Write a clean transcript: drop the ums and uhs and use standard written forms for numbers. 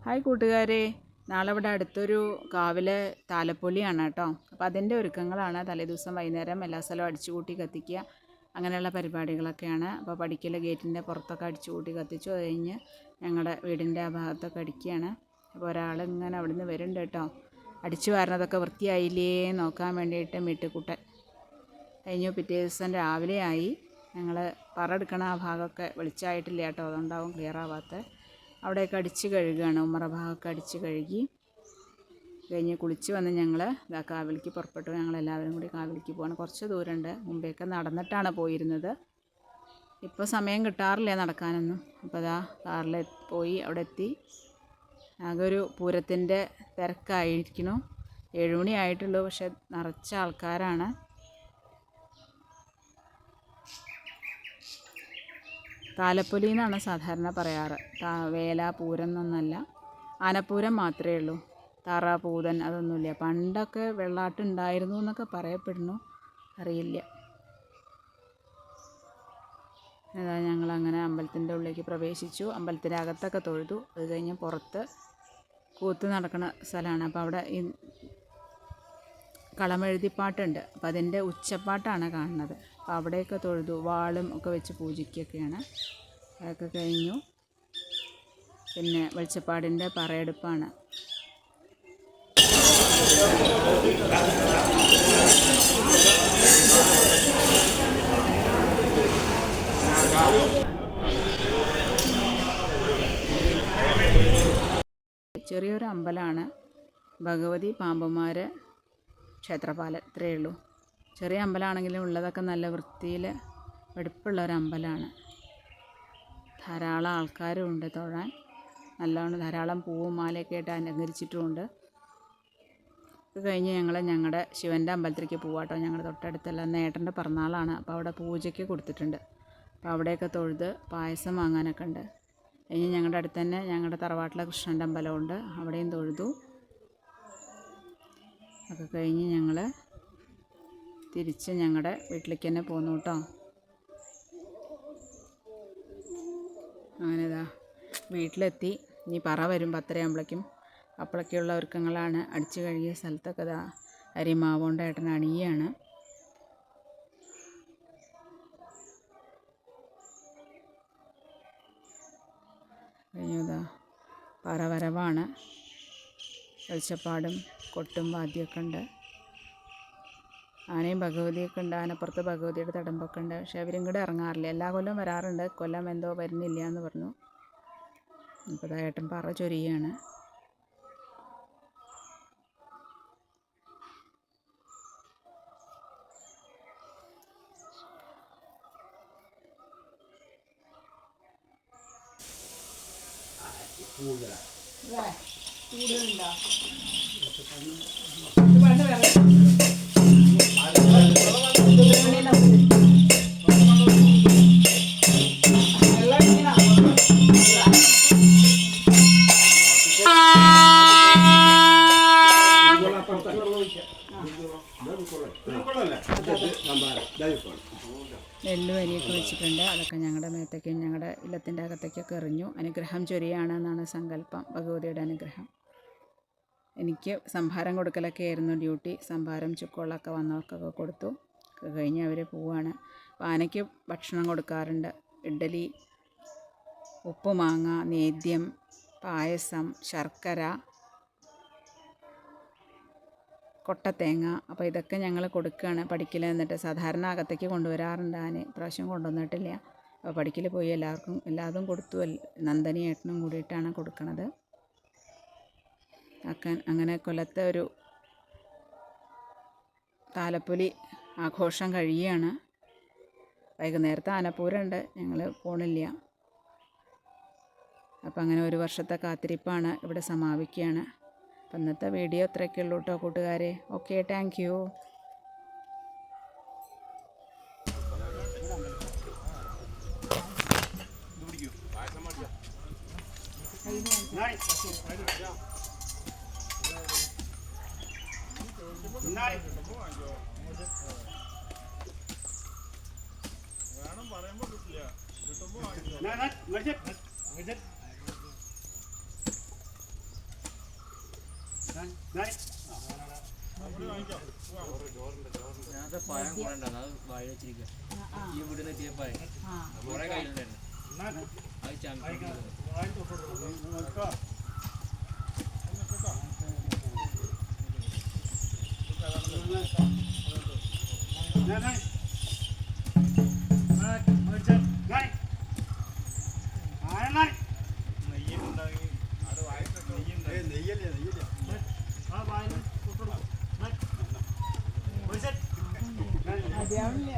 Hi കൂട്ടുകാരെ, നാളെ ഇവിടെ അടുത്തൊരു കാവിലെ താലപ്പൊലിയാണ് കേട്ടോ. അപ്പോൾ അതിൻ്റെ ഒരുക്കങ്ങളാണ്. തലേദിവസം വൈകുന്നേരം എല്ലാ സ്ഥലവും അടിച്ചുകൂട്ടി കത്തിക്കുക, അങ്ങനെയുള്ള പരിപാടികളൊക്കെയാണ്. അപ്പോൾ പടിക്കൽ ഗേറ്റിൻ്റെ പുറത്തൊക്കെ അടിച്ചുകൂട്ടി കത്തിച്ചു. അത് കഴിഞ്ഞ് ഞങ്ങളുടെ വീടിൻ്റെ ആ ഭാഗത്തൊക്കെ അടിക്കുകയാണ്. അപ്പോൾ ഒരാൾ ഇങ്ങനെ അവിടെ നിന്ന് വരുന്നുണ്ട് കേട്ടോ. അടിച്ചു വാരണതൊക്കെ വൃത്തിയായില്ലേ നോക്കാൻ വേണ്ടിയിട്ട് മീട്ടുകൂട്ടൻ കഴിഞ്ഞു. പിറ്റേ ദിവസം രാവിലെ ആയി. ഞങ്ങൾ പറയെടുക്കണ ആ ഭാഗമൊക്കെ വെളിച്ചമായിട്ടില്ല കേട്ടോ, അതുകൊണ്ടാവും ക്ലിയർ ആവാത്ത. അവിടെയൊക്കെ അടിച്ച് കഴുകുകയാണ്. ഉമ്മറ ഭാഗമൊക്കെ അടിച്ച് കഴുകി കഴിഞ്ഞ് കുളിച്ച് വന്ന് ഞങ്ങൾ കാവിലേക്ക് പുറപ്പെട്ടു. ഞങ്ങളെല്ലാവരും കൂടി കാവിലേക്ക് പോകണം. കുറച്ച് ദൂരമുണ്ട്. മുമ്പേയൊക്കെ നടന്നിട്ടാണ് പോയിരുന്നത്. ഇപ്പോൾ സമയം കിട്ടാറില്ല നടക്കാനൊന്നും. അപ്പോൾ അതാ കാറിൽ പോയി അവിടെ എത്തി. ആകെ ഒരു പൂരത്തിൻ്റെ തിരക്കായിരിക്കണം. 7 മണി ആയിട്ടുള്ളൂ, പക്ഷെ നിറച്ച ആൾക്കാരാണ്. താലപ്പൊലി എന്നാണ് സാധാരണ പറയാറ്. വേല പൂരം എന്നൊന്നല്ല. ആനപ്പൂരം മാത്രമേ ഉള്ളൂ. തറ പൂതൻ അതൊന്നുമില്ല. പണ്ടൊക്കെ വെള്ളാട്ട് ഉണ്ടായിരുന്നു എന്നൊക്കെ പറയപ്പെടുന്നു, അറിയില്ല. അതാ ഞങ്ങളങ്ങനെ അമ്പലത്തിൻ്റെ ഉള്ളിലേക്ക് പ്രവേശിച്ചു. അമ്പലത്തിൻ്റെ അകത്തൊക്കെ തൊഴുതു. അത് കഴിഞ്ഞ് പുറത്ത് കൂത്ത് നടക്കുന്ന സ്ഥലമാണ്. അപ്പോൾ അവിടെ ഈ കളമെഴുതിപ്പാട്ടുണ്ട്. അപ്പോൾ അതിൻ്റെ ഉച്ചപ്പാട്ടാണ് കാണുന്നത്. അപ്പോൾ അവിടെയൊക്കെ തൊഴുതു. വാളും ഒക്കെ വെച്ച് പൂജിക്കുകയൊക്കെയാണ്. അതൊക്കെ കഴിഞ്ഞു. പിന്നെ വെളിച്ചപ്പാടിൻ്റെ പറയെടുപ്പാണ്. ചെറിയൊരു അമ്പലമാണ്. ഭഗവതി പാമ്പന്മാർ ക്ഷേത്രപാലം, ഇത്രയേ ഉള്ളൂ. ചെറിയ അമ്പലമാണെങ്കിലും ഉള്ളതൊക്കെ നല്ല വൃത്തിയിൽ വെടുപ്പുള്ളൊരമ്പലമാണ്. ധാരാളം ആൾക്കാരും ഉണ്ട് തൊഴാൻ. നല്ലോണം ധാരാളം പൂവും മാലയൊക്കെ ആയിട്ട് അലങ്കരിച്ചിട്ടുമുണ്ട്. ഇത് കഴിഞ്ഞ് ഞങ്ങൾ ഞങ്ങളുടെ ശിവൻ്റെ അമ്പലത്തിലേക്ക് പോവാട്ടോ. ഞങ്ങളുടെ തൊട്ടടുത്തുള്ള നേട്ടൻ്റെ പിറന്നാളാണ്. അപ്പോൾ അവിടെ പൂജയ്ക്ക് കൊടുത്തിട്ടുണ്ട്. അപ്പോൾ അവിടെയൊക്കെ തൊഴുത് പായസം വാങ്ങാനൊക്കെ ഉണ്ട്. കഴിഞ്ഞ് ഞങ്ങളുടെ അടുത്ത് തന്നെ ഞങ്ങളുടെ തറവാട്ടിലെ കൃഷ്ണൻ്റെ അമ്പലമുണ്ട്. അവിടെയും തൊഴുതു. ഒക്കെ കഴിഞ്ഞ് ഞങ്ങൾ തിരിച്ച് ഞങ്ങളുടെ വീട്ടിലേക്ക് തന്നെ പോന്നു കേട്ടോ. അങ്ങനെ ഇതാ വീട്ടിലെത്തി. ഇനി പറ വരും 10:30 ആകുമ്പോഴേക്കും. അപ്പോഴൊക്കെയുള്ള ഒരുക്കങ്ങളാണ്. അടിച്ചു കഴുകിയ സ്ഥലത്തൊക്കെ ഇതാ അരിമാവുകൊണ്ട് ഏട്ടൻ അണിയാണ്. കഴിഞ്ഞതാ പറ വരവാണ്. വെളിച്ചപ്പാടും കൊട്ടും വാദ്യമൊക്കെ ഉണ്ട്. ആനയും ഭഗവതിയൊക്കെ ഉണ്ട്. ആനപ്പുറത്ത് ഭഗവതിയുടെ തടമ്പൊക്കെ ഉണ്ട്. പക്ഷെ അവരും കൂടെ ഇറങ്ങാറില്ല. എല്ലാ കൊല്ലം വരാറുണ്ട്. കൊല്ലം എന്തോ വരുന്നില്ല എന്ന് പറഞ്ഞു. ഇപ്പോൾ ഏട്ടൻ പറ ചൊരിയാണ്. നെല്ലും അരിയൊക്കെ വെച്ചിട്ടുണ്ട്. അതൊക്കെ ഞങ്ങളുടെ മേത്തേക്കും ഞങ്ങളുടെ ഇല്ലത്തിൻ്റെ അകത്തേക്കൊക്കെ എറിഞ്ഞു. അനുഗ്രഹം ചൊരിയാണെന്നാണ് സങ്കല്പം, ഭഗവതിയുടെ അനുഗ്രഹം. എനിക്ക് സംഭാരം കൊടുക്കലൊക്കെ ആയിരുന്നു ഡ്യൂട്ടി. സംഭാരം ചുക്കുവെള്ളമൊക്കെ വന്നവർക്കൊക്കെ കൊടുത്തു. കഴിഞ്ഞ് അവർ പോവുകയാണ്. അപ്പോൾ ആനയ്ക്ക് ഭക്ഷണം കൊടുക്കാറുണ്ട്. ഇഡ്ഡലി, ഉപ്പുമാങ്ങ, നേദ്യം, പായസം, ശർക്കര, കൊട്ടത്തേങ്ങ. അപ്പോൾ ഇതൊക്കെ ഞങ്ങൾ കൊടുക്കുകയാണ് പടിക്കൽ നിന്നിട്ട്. സാധാരണ അകത്തേക്ക് കൊണ്ടുവരാറുണ്ട് ആന. പ്രാവശ്യം കൊണ്ടുവന്നിട്ടില്ല. അപ്പോൾ പടിക്കൽ പോയി എല്ലാതും കൊടുത്തു. നന്ദനി ഏട്ടനും കൂടിയിട്ടാണ് കൊടുക്കുന്നത്. അങ്ങനെ കൊല്ലത്തെ ഒരു താലപ്പൊലി ആഘോഷം കഴിയുകയാണ്. വൈകുന്നേരത്തെ ആനപ്പൂരമുണ്ട്. ഞങ്ങൾ പോണില്ല. അപ്പം അങ്ങനെ ഒരു വർഷത്തെ കാത്തിരിപ്പാണ് ഇവിടെ സമാപിക്കുകയാണ്. അപ്പം ഇന്നത്തെ വീഡിയോ ഇത്രയൊക്കെ ഉള്ളൂ കേട്ടോ കൂട്ടുകാരെ. Okay, thank you. ഞാനത്തെ പഴം കൂടെ ഉണ്ടായിരുന്നു അത് വാഴ വെച്ചിരിക്കുക ഈ വീട്ടിൽ എത്തിയ പഴം കുറെ കയ്യിലുണ്ടായിരുന്നു അത് ചാമ്പി മതിയാവില്ല